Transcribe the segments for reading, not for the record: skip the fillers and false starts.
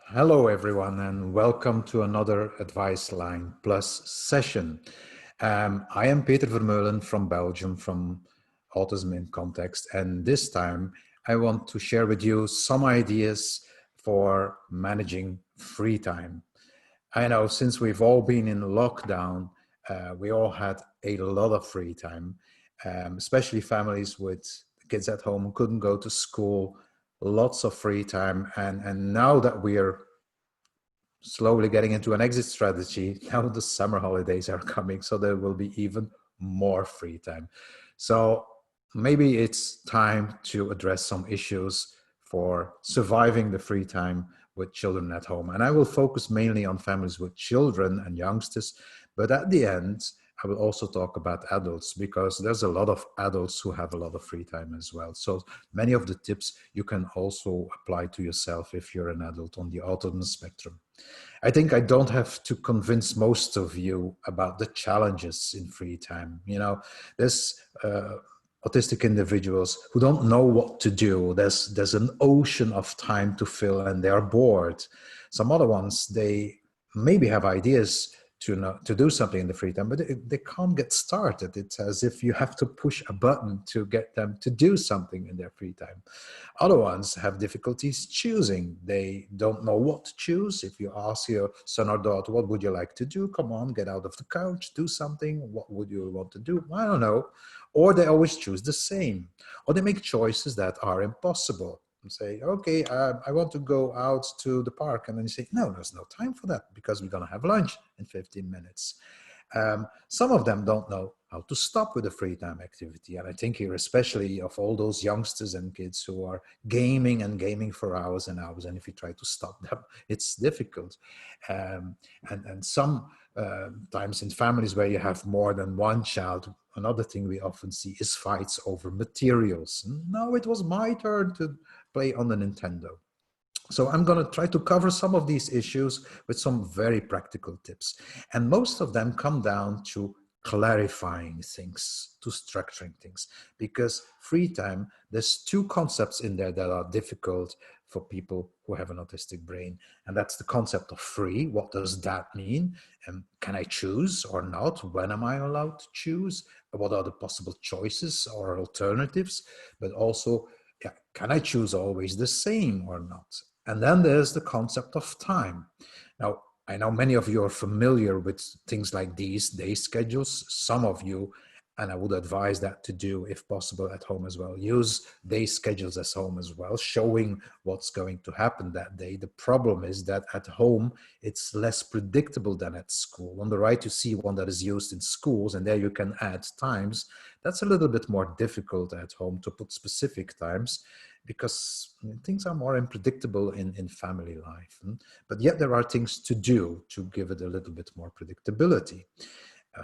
Hello, everyone, and welcome to another Advice Line Plus session. I am Peter Vermeulen from Belgium, from Autism in Context, and this time I want to share with you some ideas for managing free time. I know since we've all been in lockdown, we all had a lot of free time, especially families with kids at home who couldn't go to school, lots of free time. And now that we are slowly getting into an exit strategy, now the summer holidays are coming, so there will be even more free time. So maybe it's time to address some issues for surviving the free time with children at home. And I will focus mainly on families with children and youngsters, but at the end, I will also talk about adults because there's a lot of adults who have a lot of free time as well. So many of the tips you can also apply to yourself if you're an adult on the autism spectrum. I think I don't have to convince most of you about the challenges in free time. You know, there's autistic individuals who don't know what to do. There's an ocean of time to fill and they're bored. Some other ones, they maybe have ideas to do something in the free time, but they can't get started. It's as if you have to push a button to get them to do something in their free time. Other ones have difficulties choosing. They don't know what to choose. If you ask your son or daughter, what would you like to do? Come on, get out of the couch, do something. What would you want to do? I don't know. Or they always choose the same. Or they make choices that are impossible. And say, okay, I want to go out to the park. And then you say, no, there's no time for that because we're going to have lunch in 15 minutes. Some of them don't know how to stop with a free time activity. And I think here especially of all those youngsters and kids who are gaming and gaming for hours and hours. And if you try to stop them, it's difficult. And some times in families where you have more than one child, another thing we often see is fights over materials. No, it was my turn to play on the Nintendo. So I'm going to try to cover some of these issues with some very practical tips. And most of them come down to clarifying things, to structuring things. Because free time, there's two concepts in there that are difficult for people who have an autistic brain. And that's the concept of free. What does that mean? And can I choose or not? When am I allowed to choose? What are the possible choices or alternatives? But also, yeah, can I choose always the same or not? And then there's the concept of time. Now, I know many of you are familiar with things like these day schedules. Some of you, and I would advise that to do if possible at home as well. Use day schedules at home as well, showing what's going to happen that day. The problem is that at home, it's less predictable than at school. On the right, you see one that is used in schools, and there you can add times. That's a little bit more difficult at home to put specific times, because things are more unpredictable in family life. But yet there are things to do to give it a little bit more predictability.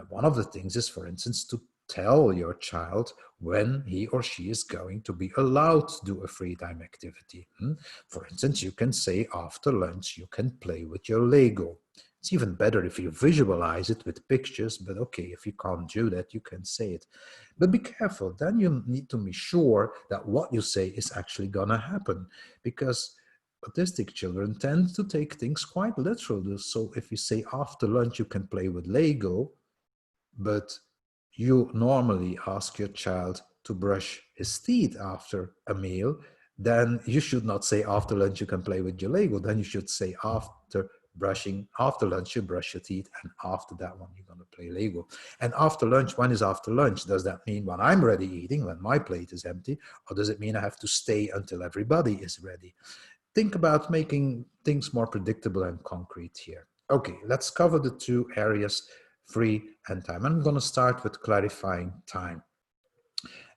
One of the things is, for instance, to tell your child when he or she is going to be allowed to do a free time activity. For instance, you can say after lunch, you can play with your Lego. It's even better if you visualize it with pictures, but okay, if you can't do that, you can say it. But be careful, then you need to be sure that what you say is actually gonna happen, because autistic children tend to take things quite literally. So if you say after lunch you can play with Lego, but you normally ask your child to brush his teeth after a meal, then you should not say after lunch you can play with your Lego. Then you should say after lunch you brush your teeth, and after that one you're going to play Lego. And after lunch, when is after lunch? Does that mean when I'm ready eating, when my plate is empty, or does it mean I have to stay until everybody is ready? Think about making things more predictable and concrete here. Okay, let's cover the two areas, free and time. I'm going to start with clarifying time.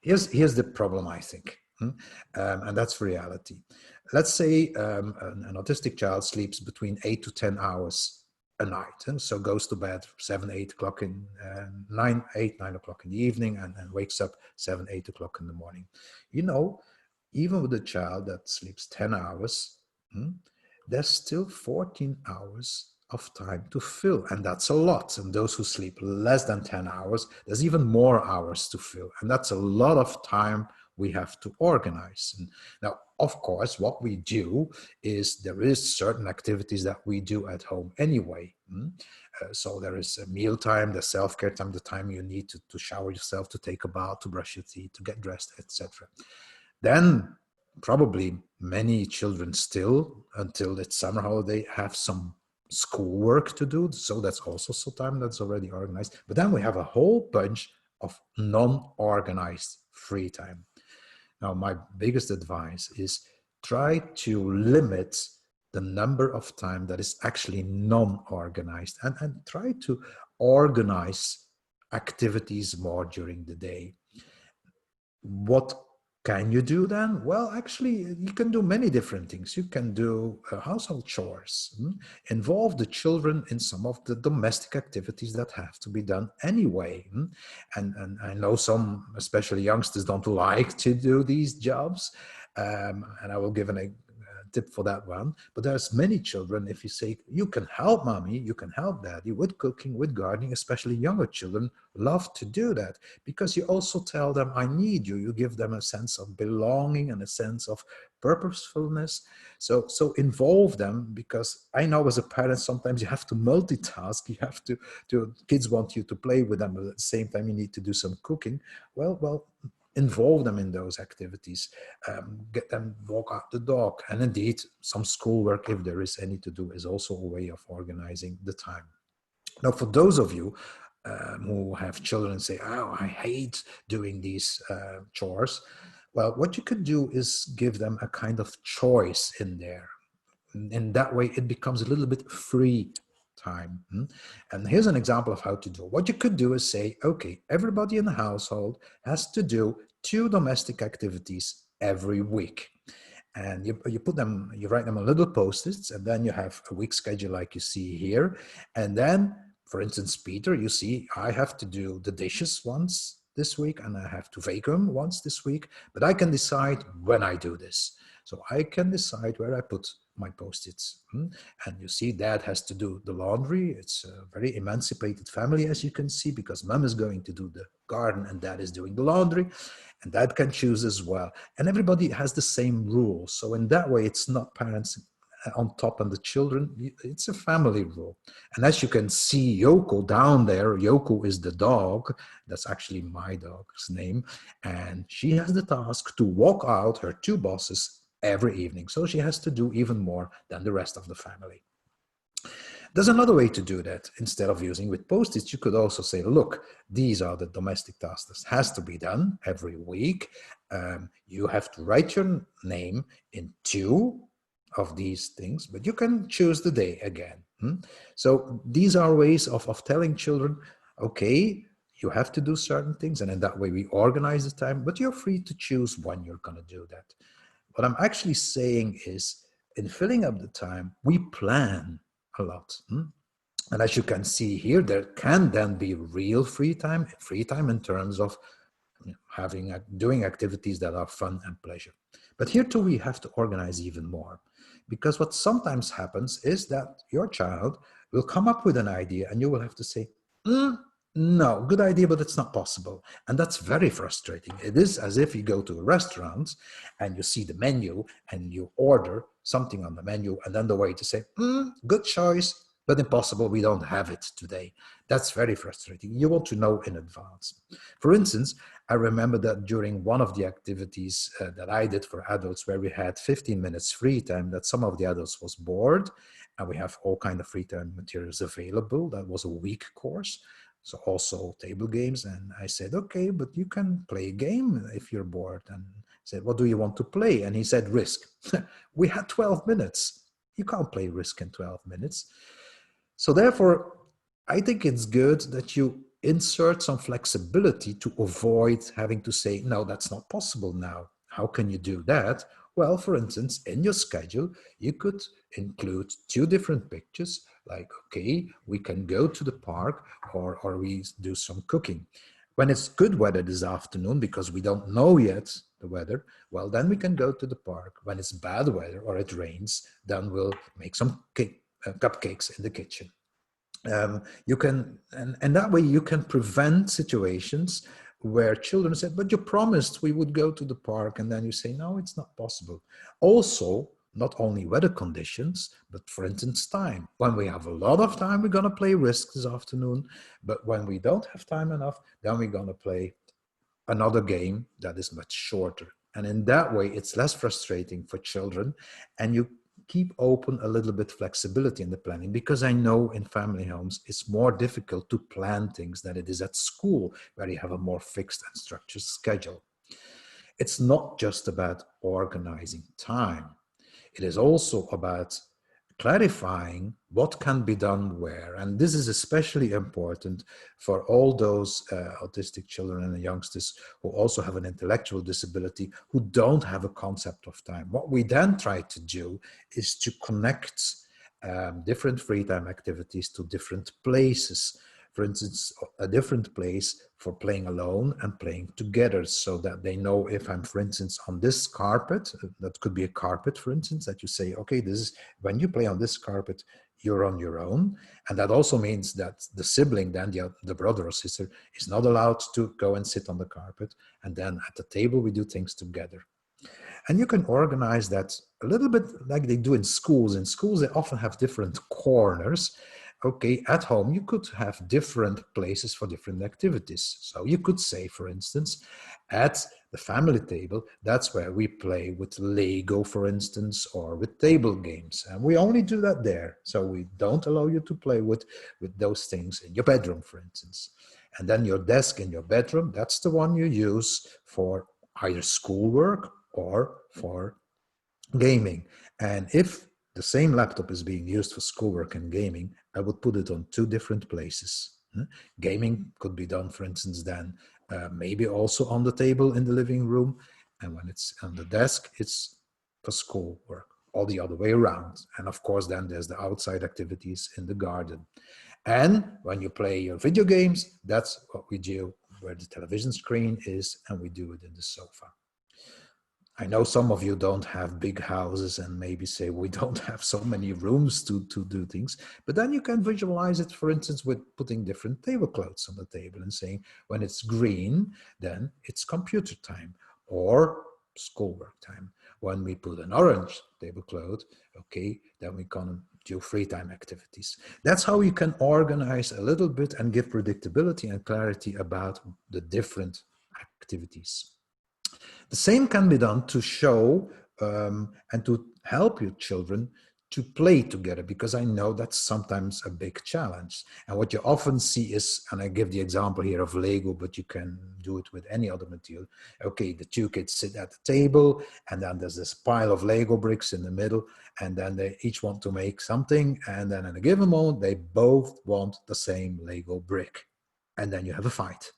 Here's the problem, I think, and that's reality. Let's say an autistic child sleeps between 8 to 10 hours a night, and so goes to bed 7, 8 o'clock in 9 o'clock in the evening, and wakes up 7, 8 o'clock in the morning. You know, even with a child that sleeps 10 hours, there's still 14 hours of time to fill, and that's a lot. And those who sleep less than 10 hours, there's even more hours to fill, and that's a lot of time we have to organize. And now, of course, what we do is there is certain activities that we do at home anyway. So there is a meal time, the self-care time, the time you need to shower yourself, to take a bath, to brush your teeth, to get dressed, etc. Then probably many children still, until it's summer holiday, have some schoolwork to do. So that's also some time that's already organized. But then we have a whole bunch of non-organized free time. Now, my biggest advice is try to limit the number of time that is actually non-organized, and try to organize activities more during the day. What can you do then? Well, actually, you can do many different things. You can do household chores, involve the children in some of the domestic activities that have to be done anyway. And I know some, especially youngsters, don't like to do these jobs. And I will give a tip for that one. But there's many children, if you say, you can help mommy, you can help daddy with cooking, with gardening, especially younger children love to do that, because you also tell them, I need you. You give them a sense of belonging and a sense of purposefulness. So involve them, because I know as a parent, sometimes you have to multitask. You have to kids want you to play with them, but at the same time, you need to do some cooking. Well, involve them in those activities, get them walk out the dog. And indeed, some schoolwork, if there is any to do, is also a way of organizing the time. Now, for those of you who have children and say, oh, I hate doing these chores, well, what you could do is give them a kind of choice in there. In that way, it becomes a little bit free time. And here's an example of how to do it. What you could do is say, okay, everybody in the household has to do 2 domestic activities every week. And you put them, you write them on little post-its, and then you have a week schedule like you see here. And then, for instance, Peter, you see, I have to do the dishes once this week, and I have to vacuum once this week, but I can decide when I do this. So I can decide where I put my post-its. And you see, dad has to do the laundry. It's a very emancipated family, as you can see, because mom is going to do the garden and dad is doing the laundry, and dad can choose as well. And everybody has the same rules. So in that way, it's not parents on top and the children, it's a family rule. And as you can see, Yoko down there, Yoko is the dog. That's actually my dog's name. And she has the task to walk out her 2 bosses every evening. So she has to do even more than the rest of the family. There's another way to do that. Instead of using with post-its, you could also say, look, these are the domestic tasks that has to be done every week. You have to write your name in 2 of these things, but you can choose the day again. So these are ways of telling children, okay, you have to do certain things, and in that way we organize the time, but you're free to choose when you're going to do that. What I'm actually saying is, in filling up the time, we plan a lot. And as you can see here, there can then be real free time in terms of doing activities that are fun and pleasure. But here too, we have to organize even more, because what sometimes happens is that your child will come up with an idea and you will have to say, no, good idea, but it's not possible. And that's very frustrating. It is as if you go to a restaurant and you see the menu and you order something on the menu, and then the waiter say, good choice, but impossible, we don't have it today. That's very frustrating. You want to know in advance. For instance, I remember that during one of the activities that I did for adults, where we had 15 minutes free time, that some of the adults was bored, and we have all kind of free time materials available. That was a week course. So also table games. And I said, okay, but you can play a game if you're bored. And I said, what do you want to play? And he said, Risk. We had 12 minutes. You can't play Risk in 12 minutes. So therefore, I think it's good that you insert some flexibility to avoid having to say, no, that's not possible now. How can you do that? Well, for instance, in your schedule, you could include 2 different pictures, like, okay, we can go to the park, or we do some cooking. When it's good weather this afternoon, because we don't know yet the weather, well, then we can go to the park. When it's bad weather or it rains, then we'll make some cupcakes in the kitchen. You can, and that way you can prevent situations where children said, but you promised we would go to the park, and then you say, no, it's not possible. Also, not only weather conditions, but for instance, time. When we have a lot of time, we're going to play Risk this afternoon. But when we don't have time enough, then we're going to play another game that is much shorter. And in that way, it's less frustrating for children. And you keep open a little bit flexibility in the planning, because I know in family homes, it's more difficult to plan things than it is at school, where you have a more fixed and structured schedule. It's not just about organizing time. It is also about clarifying what can be done where. And this is especially important for all those autistic children and youngsters who also have an intellectual disability, who don't have a concept of time. What we then try to do is to connect different free time activities to different places. For instance, a different place for playing alone and playing together, so that they know, if I'm, for instance, on this carpet, that could be a carpet, for instance, that you say, okay, this is when you play on this carpet, you're on your own. And that also means that the sibling, then the brother or sister, is not allowed to go and sit on the carpet. And then at the table, we do things together. And you can organize that a little bit like they do in schools. In schools, they often have different corners. Okay, at home, you could have different places for different activities. So you could say, for instance, at the family table, that's where we play with Lego, for instance, or with table games. And we only do that there. So we don't allow you to play with those things in your bedroom, for instance. And then your desk in your bedroom, that's the one you use for either schoolwork or for gaming. And if the same laptop is being used for schoolwork and gaming, I would put it on two different places. Gaming could be done, for instance, then maybe also on the table in the living room. And when it's on the desk, it's for schoolwork, or the other way around. And of course, then there's the outside activities in the garden. And when you play your video games, that's what we do where the television screen is, and we do it in the sofa. I know some of you don't have big houses and maybe say we don't have so many rooms to do things, but then you can visualize it, for instance, with putting different tablecloths on the table and saying when it's green, then it's computer time or schoolwork time. When we put an orange tablecloth, okay, then we can do free time activities. That's how you can organize a little bit and give predictability and clarity about the different activities. The same can be done to show and to help your children to play together, because I know that's sometimes a big challenge. And what you often see is, and I give the example here of Lego, but you can do it with any other material. Okay, the two kids sit at the table, and then there's this pile of Lego bricks in the middle, and then they each want to make something, and then in a given moment, they both want the same Lego brick. And then you have a fight.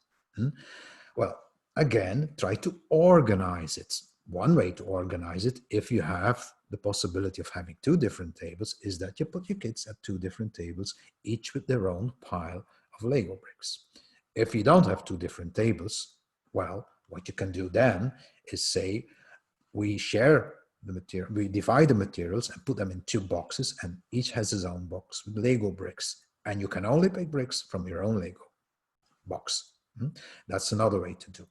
Well, again, try to organize it. One way to organize it, if you have the possibility of having two different tables, is that you put your kids at two different tables, each with their own pile of Lego bricks. If you don't have two different tables, well, what you can do then is say, we share the material, we divide the materials and put them in two boxes, and each has his own box with Lego bricks. And you can only pick bricks from your own Lego box. That's another way to do.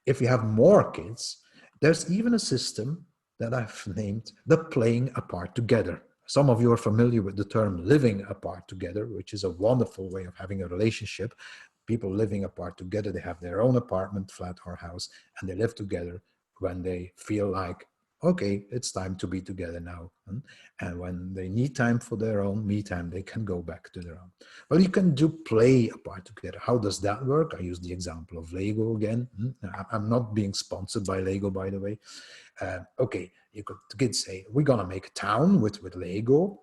If you have more kids, there's even a system that I've named the playing apart together. Some of you are familiar with the term living apart together, which is a wonderful way of having a relationship. People living apart together, they have their own apartment, flat, or house, and they live together when they feel like, okay, it's time to be together now. And when they need time for their own me time, they can go back to their own. Well, you can do play apart together. How does that work? I use the example of Lego again. I'm not being sponsored by Lego, by the way. Okay, you could, the kids say, we're going to make a town with Lego.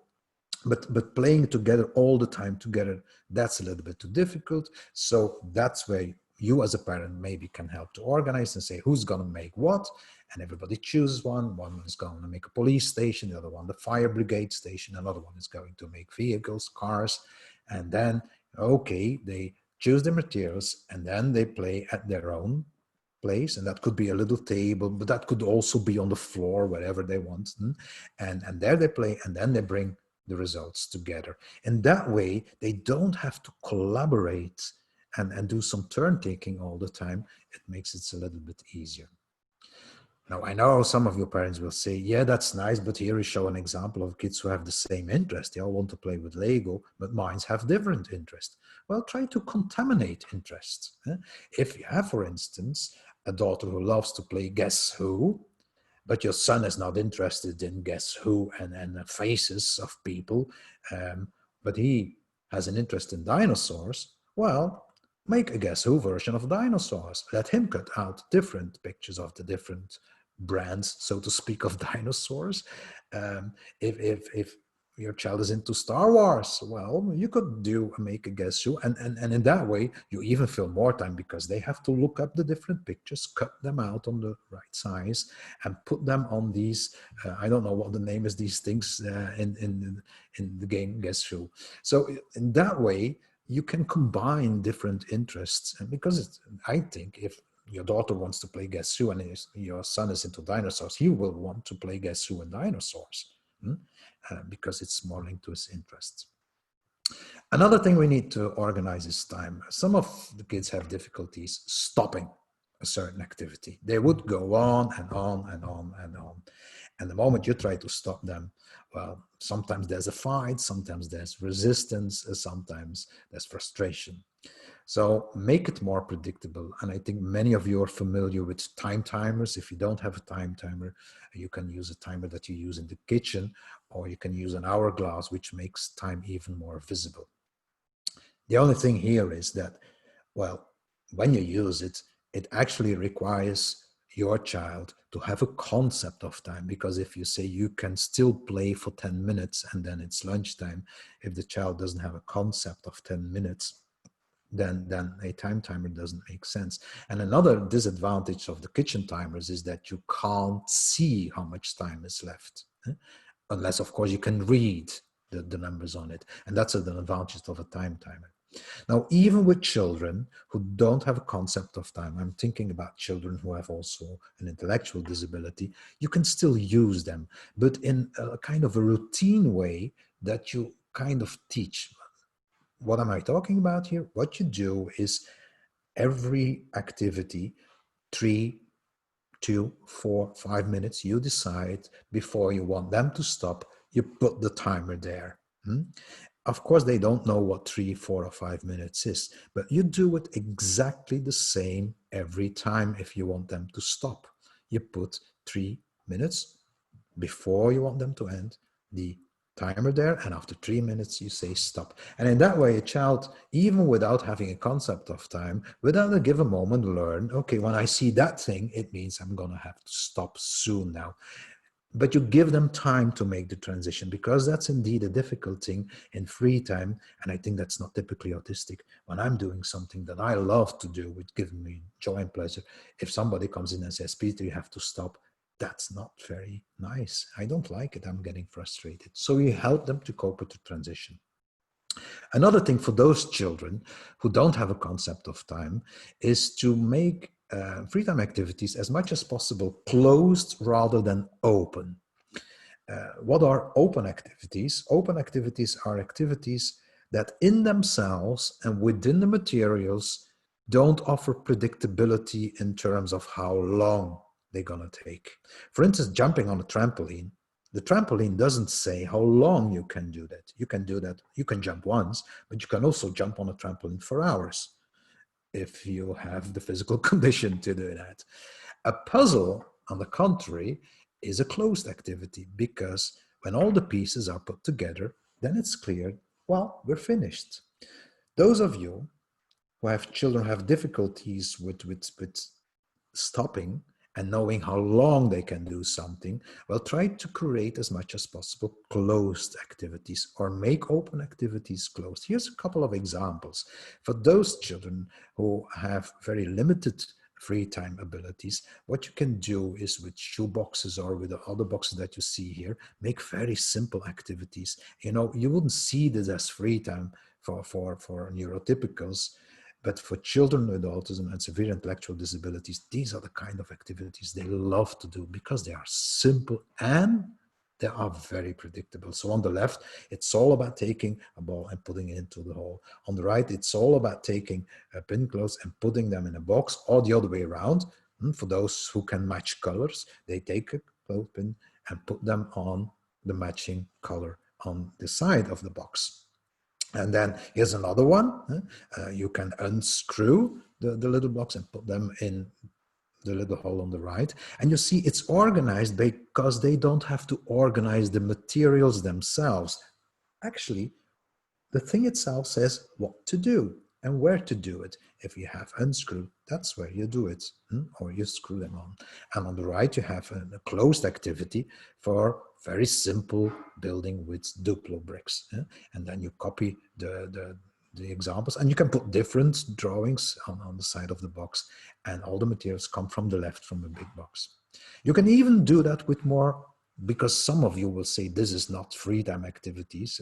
But playing together all the time together, that's a little bit too difficult. So that's where you as a parent maybe can help to organize and say who's going to make what, and everybody chooses one. One is going to make a police station, the other one the fire brigade station, another one is going to make vehicles, cars, and then okay, they choose the materials and then they play at their own place, and that could be a little table, but that could also be on the floor, wherever they want, and there they play, and then they bring the results together. In that way, they don't have to collaborate and do some turn taking all the time, it makes it a little bit easier. Now, I know some of your parents will say, yeah, that's nice, but here you show an example of kids who have the same interest. They all want to play with Lego, but minds have different interests. Well, try to contaminate interests. If you have, for instance, a daughter who loves to play Guess Who, but your son is not interested in Guess Who and the faces of people, but he has an interest in dinosaurs, well, make a Guess Who version of dinosaurs. Let him cut out different pictures of the different brands, so to speak, of dinosaurs. If your child is into Star Wars, well, you could make a Guess Who, and in that way you even fill more time, because they have to look up the different pictures, cut them out on the right size, and put them on these I don't know what the name is, these things in the game Guess Who. So in that way you can combine different interests, and because I think if your daughter wants to play Guess Who and your son is into dinosaurs, he will want to play Guess Who and dinosaurs. Because it's more linked to his interests. Another thing we need to organize is time. Some of the kids have difficulties stopping a certain activity. They would go on and on and on and on. And the moment you try to stop them, well, sometimes there's a fight, sometimes there's resistance, sometimes there's frustration. So make it more predictable. And I think many of you are familiar with time timers. If you don't have a time timer, you can use a timer that you use in the kitchen, or you can use an hourglass, which makes time even more visible. The only thing here is that, well, when you use it, it actually requires your child to have a concept of time, because if you say you can still play for 10 minutes and then it's lunchtime, if the child doesn't have a concept of 10 minutes, then a time timer doesn't make sense. And another disadvantage of the kitchen timers is that you can't see how much time is left, unless, of course, you can read the numbers on it. And that's an advantage of a time timer. Now, even with children who don't have a concept of time, I'm thinking about children who have also an intellectual disability, you can still use them, but in a kind of a routine way that you kind of teach. What am I talking about here? What you do is every activity, 3, 2, 4, 5 minutes, you decide before you want them to stop, you put the timer there. Of course, they don't know what 3, 4, or 5 minutes is, but you do it exactly the same every time. If you want them to stop, you put 3 minutes before you want them to end the timer there, and after 3 minutes you say stop. And in that way, a child, even without having a concept of time, without a given moment, learn, okay, when I see that thing, it means I'm going to have to stop soon now. But you give them time to make the transition, because that's indeed a difficult thing in free time. And I think that's not typically autistic. When I'm doing something that I love to do, which gives me joy and pleasure, if somebody comes in and says, Peter, you have to stop, that's not very nice. I don't like it. I'm getting frustrated. So you help them to cope with the transition. Another thing for those children who don't have a concept of time is to make free time activities as much as possible closed rather than open. What are open activities? Open activities are activities that in themselves and within the materials don't offer predictability in terms of how long they're going to take. For instance, jumping on a trampoline. The trampoline doesn't say how long you can do that. You can do that. You can jump once, but you can also jump on a trampoline for hours if you have the physical condition to do that. A puzzle, on the contrary, is a closed activity, because when all the pieces are put together, then it's clear, well, we're finished. Those of you who have children who have difficulties with stopping and knowing how long they can do something, well, try to create as much as possible closed activities, or make open activities closed. Here's a couple of examples. For those children who have very limited free time abilities, what you can do is with shoe boxes or with the other boxes that you see here, make very simple activities. You know, you wouldn't see this as free time for neurotypicals, but for children with autism and severe intellectual disabilities, these are the kind of activities they love to do, because they are simple and They are very predictable. So on the left, it's all about taking a ball and putting it into the hole. On the right, it's all about taking pin clothes and putting them in a box, or the other way around. For those who can match colors, they take a clothespin and put them on the matching color on the side of the box. And then here's another one. You can unscrew the little blocks and put them in the little hole on the right. And you see it's organized because they don't have to organize the materials themselves. Actually, the thing itself says what to do and where to do it. If you have unscrew, that's where you do it, or you screw them on. And on the right, you have a closed activity for very simple building with Duplo bricks. And then you copy the examples, and you can put different drawings on the side of the box, and all the materials come from the left from a big box. You can even do that with more, because some of you will say this is not free time activities.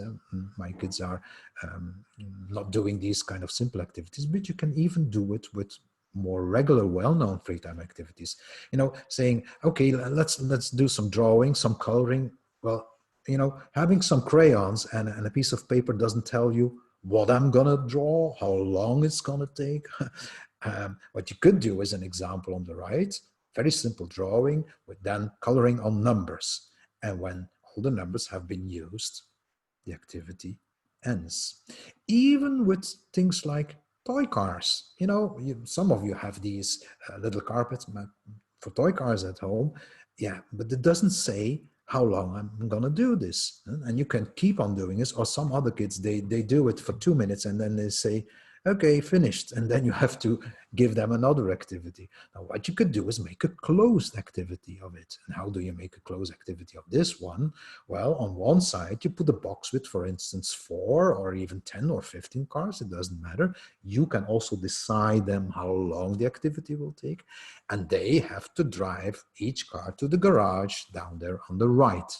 My kids are not doing these kind of simple activities, but you can even do it with more regular, well-known free time activities. You know, saying, okay, let's do some drawing, some coloring. Well, you know, having some crayons and a piece of paper doesn't tell you what I'm gonna draw, how long it's gonna take. What you could do is an example on the right, very simple drawing with then coloring on numbers. And when all the numbers have been used, the activity ends. Even with things like toy cars. You know, some of you have these little carpets for toy cars at home. Yeah, but it doesn't say how long I'm gonna do this. And you can keep on doing this, or some other kids, they do it for 2 minutes and then they say, okay, finished. And then you have to give them another activity. Now, what you could do is make a closed activity of it. And how do you make a closed activity of this one? Well, on one side, you put a box with, for instance, 4 or even 10 or 15 cars. It doesn't matter. You can also decide them how long the activity will take. And they have to drive each car to the garage down there on the right.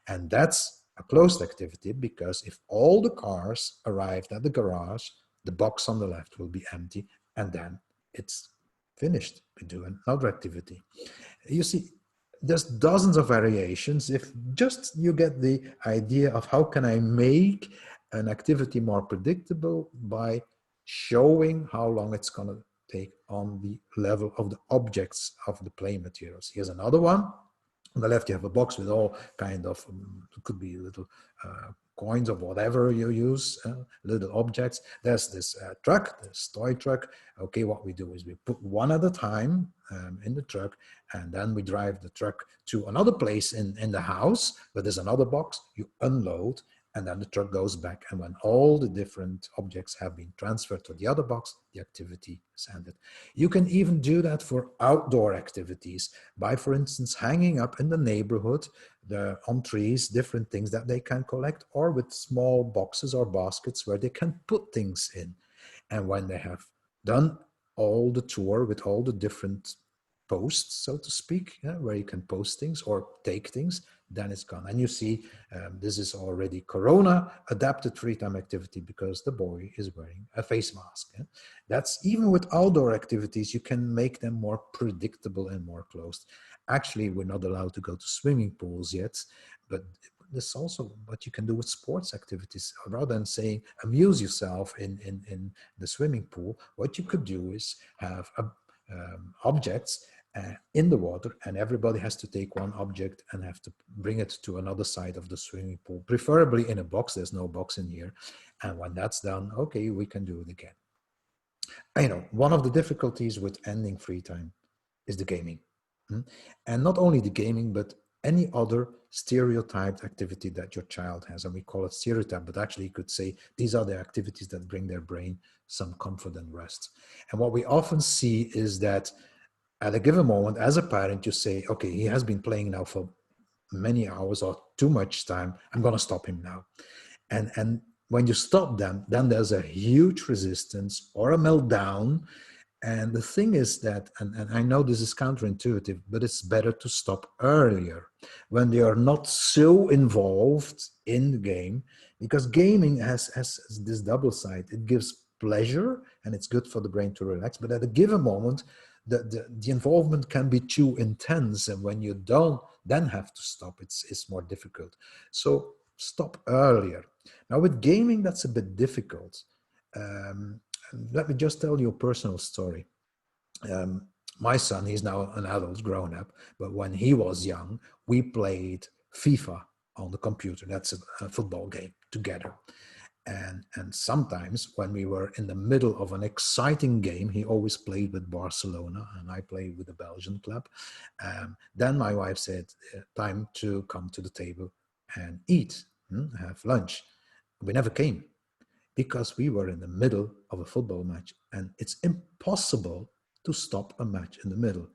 And that's a closed activity, because if all the cars arrived at the garage, the box on the left will be empty, and then it's finished. We do another activity. You see, there's dozens of variations. If just you get the idea of how can I make an activity more predictable by showing how long it's going to take on the level of the objects of the play materials. Here's another one. On the left, you have a box with all kind of, it could be little coins of whatever you use, little objects. There's this truck, this toy truck. Okay, what we do is we put one at a time in the truck, and then we drive the truck to another place in the house where there's another box. You unload, and then the truck goes back. And when all the different objects have been transferred to the other box, the activity is ended. You can even do that for outdoor activities by, for instance, hanging up in the neighborhood on trees, different things that they can collect, or with small boxes or baskets where they can put things in. And when they have done all the tour with all the different posts, so to speak, where you can post things or take things, then it's gone. And you see, this is already Corona adapted free time activity because the boy is wearing a face mask. That's even with outdoor activities, you can make them more predictable and more closed. Actually, we're not allowed to go to swimming pools yet, but this is also what you can do with sports activities. Rather than saying amuse yourself in the swimming pool, what you could do is have objects in the water, and everybody has to take one object and have to bring it to another side of the swimming pool, preferably in a box. There's no box in here. And when that's done, okay, we can do it again. You know, one of the difficulties with ending free time is the gaming. And not only the gaming, but any other stereotyped activity that your child has. And we call it stereotype, but actually you could say these are the activities that bring their brain some comfort and rest. And what we often see is that at a given moment, as a parent, you say, okay, he has been playing now for many hours or too much time. I'm going to stop him now. And when you stop them, then there's a huge resistance or a meltdown. And the thing is that, and I know this is counterintuitive, but it's better to stop earlier when they are not so involved in the game, because gaming has this double side. It gives pleasure and it's good for the brain to relax. But at a given moment, the involvement can be too intense, and when you don't then have to stop, it's more difficult. So stop earlier. Now with gaming, that's a bit difficult. um, Let me just tell you a personal story. um, my son, he's now an adult, grown up, but when he was young, we played FIFA on the computer. That's a football game together. And sometimes when we were in the middle of an exciting game, he always played with Barcelona and I played with the Belgian club. Then my wife said, time to come to the table and eat, have lunch. We never came because we were in the middle of a football match, and it's impossible to stop a match in the middle.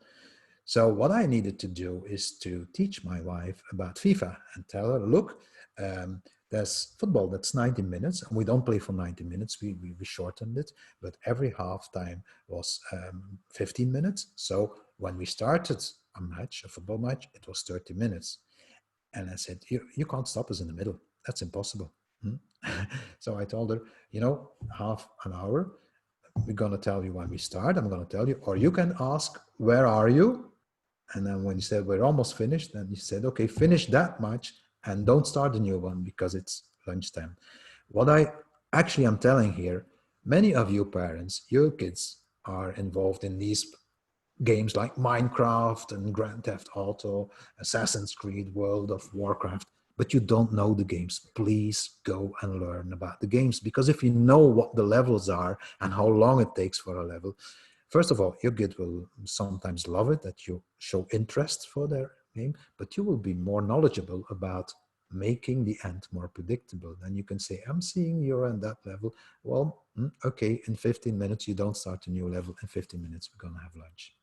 So what I needed to do is to teach my wife about FIFA and tell her, look, there's football that's 90 minutes, and we don't play for 90 minutes. We shortened it, but every half time was 15 minutes. So when we started a match, a football match, it was 30 minutes. And I said, you can't stop us in the middle. That's impossible. So I told her, half an hour, we're going to tell you when we start. I'm going to tell you, or you can ask, where are you? And then when you said, we're almost finished, then you said, okay, finish that much and don't start a new one because it's lunchtime. What I actually am telling here, many of you parents, your kids are involved in these games like Minecraft and Grand Theft Auto, Assassin's Creed, World of Warcraft, but you don't know the games. Please go and learn about the games, because if you know what the levels are and how long it takes for a level, first of all, your kid will sometimes love it that you show interest for their game, but you will be more knowledgeable about making the end more predictable. Then you can say, I'm seeing you're on that level. Well, okay, in 15 minutes, you don't start a new level. In 15 minutes, we're going to have lunch.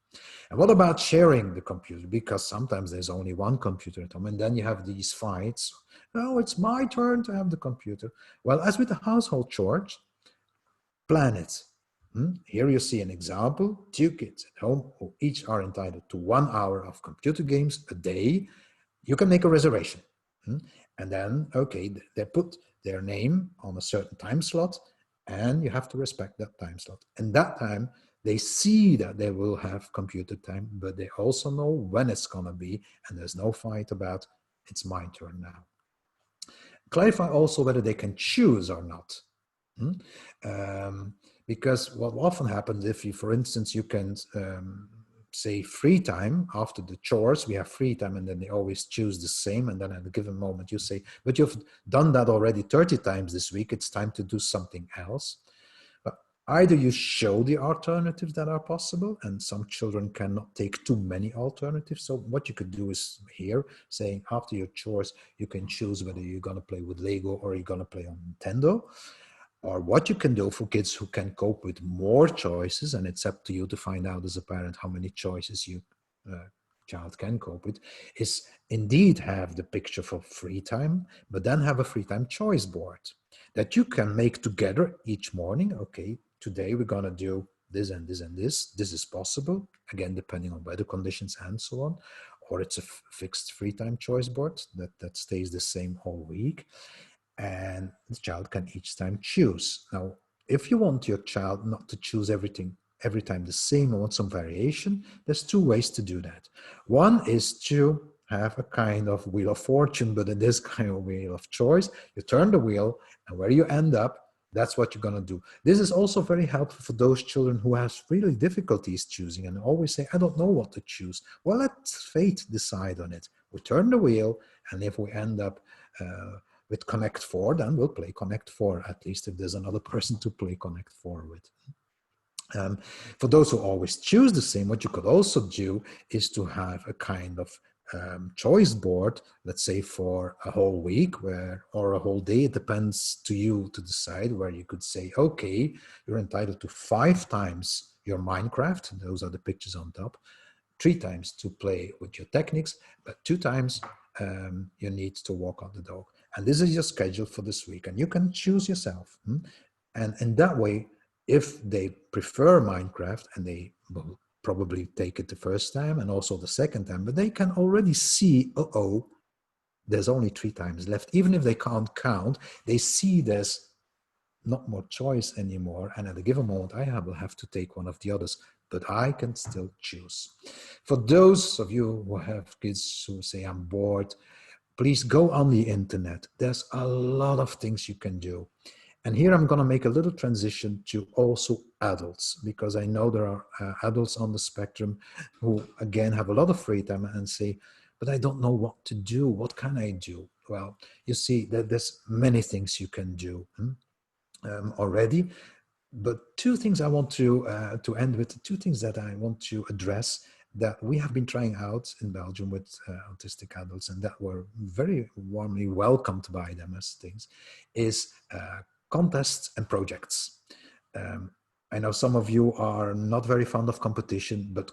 And what about sharing the computer? Because sometimes there's only one computer at home, and then you have these fights. Oh, it's my turn to have the computer. Well, as with the household chores, plan it. Here you see an example. 2 kids at home who each are entitled to 1 hour of computer games a day. You can make a reservation. And then, okay, they put their name on a certain time slot, and you have to respect that time slot. And that time, they see that they will have computer time, but they also know when it's going to be, and there's no fight about, it's my turn now. Clarify also whether they can choose or not. Because what often happens, if you, for instance, you can say free time after the chores, we have free time, and then they always choose the same, and then at a given moment you say, but you've done that already 30 times this week, it's time to do something else. But either you show the alternatives that are possible, and some children cannot take too many alternatives. So what you could do is here saying, after your chores, you can choose whether you're going to play with Lego or you're going to play on Nintendo. Or what you can do for kids who can cope with more choices, and it's up to you to find out as a parent how many choices your child can cope with, is indeed have the picture for free time, but then have a free time choice board that you can make together each morning. Okay, today we're going to do this and this and this. This is possible, again, depending on weather conditions and so on. Or it's a fixed free time choice board that stays the same all week. And the child can each time choose. Now, if you want your child not to choose everything every time the same or want some variation, there's 2 ways to do that. One is to have a kind of wheel of fortune, but in this kind of wheel of choice, you turn the wheel, and where you end up, that's what you're going to do. This is also very helpful for those children who have really difficulties choosing and always say, I don't know what to choose. Well, let fate decide on it. We turn the wheel, and if we end up with Connect 4, then we'll play Connect 4, at least if there's another person to play Connect 4 with. For those who always choose the same, what you could also do is to have a kind of choice board, let's say for a whole week or a whole day. It depends to you to decide, where you could say, okay, you're entitled to 5 times your Minecraft. Those are the pictures on top. 3 times to play with your techniques, but 2 times you need to walk on the dog. And this is your schedule for this week, and you can choose yourself. And in that way, if they prefer Minecraft, and they will probably take it the first time and also the second time, but they can already see, there's only 3 times left. Even if they can't count, they see there's not more choice anymore. And at a given moment, I will have to take one of the others. but I can still choose. For those of you who have kids who say, I'm bored, please go on the internet. There's a lot of things you can do. And here I'm going to make a little transition to also adults, because I know there are adults on the spectrum who, again, have a lot of free time and say, but I don't know what to do. What can I do? Well, you see that there's many things you can do already. But two things I want to end with, two things that I want to address that we have been trying out in Belgium with autistic adults, and that were very warmly welcomed by them as things, is contests and projects. I know some of you are not very fond of competition, but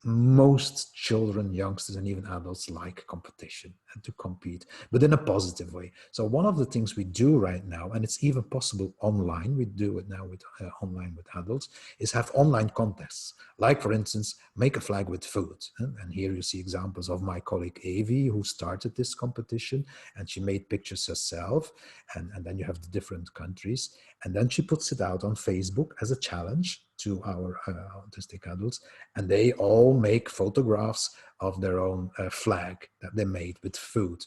most children, youngsters, and even adults like competition and to compete, but in a positive way. So one of the things we do right now, and it's even possible online, we do it now with online with adults, is have online contests. Like, for instance, make a flag with food. And here you see examples of my colleague Avi, who started this competition, and she made pictures herself. And then you have the different countries. And then she puts it out on Facebook as a challenge to our autistic adults, and they all make photographs of their own flag that they made with food.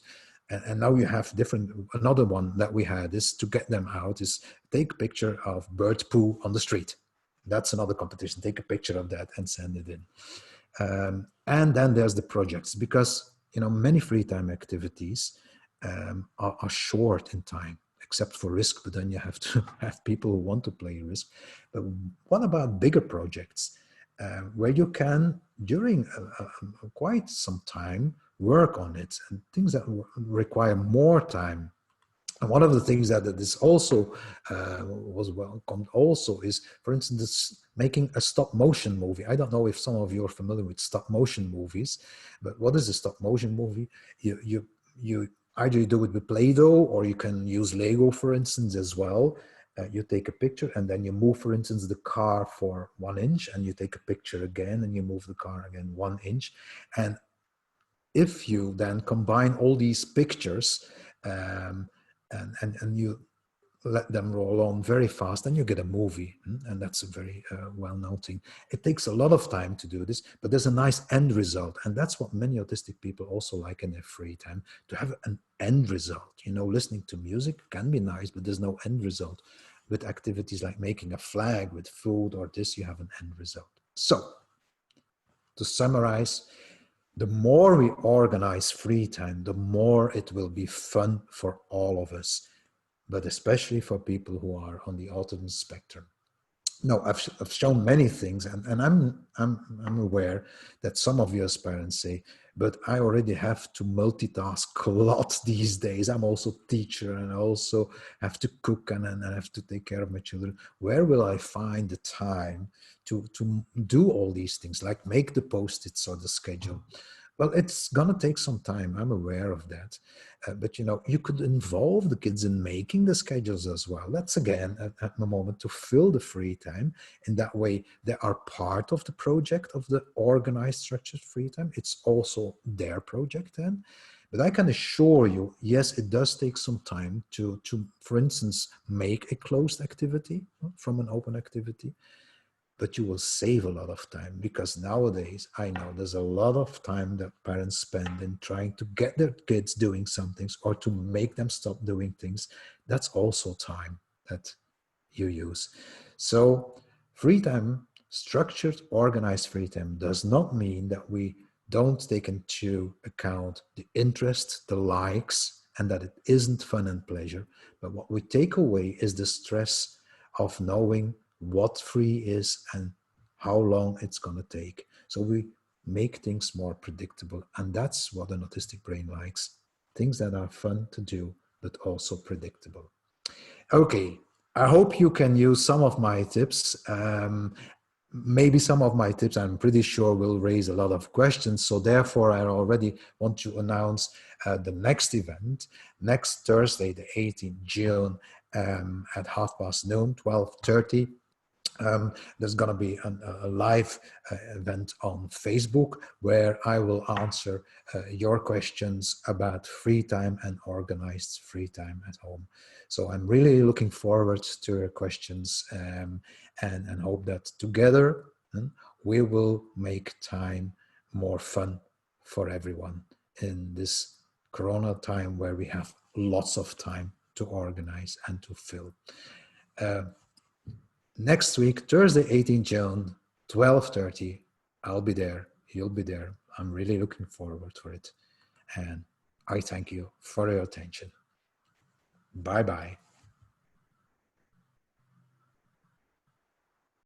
And now you have different, another one that we had is to get them out is take a picture of bird poo on the street. That's another competition. Take a picture of that and send it in. And then there's the projects, because many free time activities are short in time, except for Risk, but then you have to have people who want to play Risk. But what about bigger projects where you can, during quite some time, work on it, and things that require more time? And one of the things that is also was welcomed also is, for instance, making a stop motion movie. I don't know if some of you are familiar with stop motion movies, but what is a stop motion movie? You either you do it with Play-Doh, or you can use Lego, for instance, as well. You take a picture and then you move, for instance, the car for 1 inch, and you take a picture again and you move the car again 1 inch. And if you then combine all these pictures and you let them roll on very fast, and you get a movie. And that's a very well-known thing. It takes a lot of time to do this, but there's a nice end result. And that's what many autistic people also like in their free time, to have an end result. Listening to music can be nice, but there's no end result. With activities like making a flag with food or this, you have an end result. So to summarize, the more we organize free time, the more it will be fun for all of us, but especially for people who are on the autism spectrum. No, I've shown many things, and I'm aware that some of you as parents say, but I already have to multitask a lot these days. I'm also a teacher, and I also have to cook, and I have to take care of my children. Where will I find the time to do all these things, like make the post-its or the schedule? Well, it's gonna take some time. I'm aware of that. But you could involve the kids in making the schedules as well. That's again, at the moment, to fill the free time. In that way, they are part of the project of the organized, structured free time. It's also their project then. But I can assure you, yes, it does take some time to for instance, make a closed activity from an open activity. But you will save a lot of time, because nowadays I know there's a lot of time that parents spend in trying to get their kids doing some things or to make them stop doing things. That's also time that you use. So free time, structured, organized free time, does not mean that we don't take into account the interest, the likes, and that it isn't fun and pleasure. But what we take away is the stress of knowing what free is and how long it's going to take. So we make things more predictable. And that's what an autistic brain likes. Things that are fun to do, but also predictable. Okay, I hope you can use some of my tips. Maybe some of my tips, I'm pretty sure, will raise a lot of questions. So therefore, I already want to announce the next event, next Thursday, the 18th June, at 12:30 12:30. There's going to be a live event on Facebook where I will answer your questions about free time and organized free time at home. So I'm really looking forward to your questions and hope that together we will make time more fun for everyone in this Corona time where we have lots of time to organize and to fill. Next week, Thursday, 18 June, 12:30, I'll be there. You'll be there. I'm really looking forward for it. And I thank you for your attention. Bye-bye.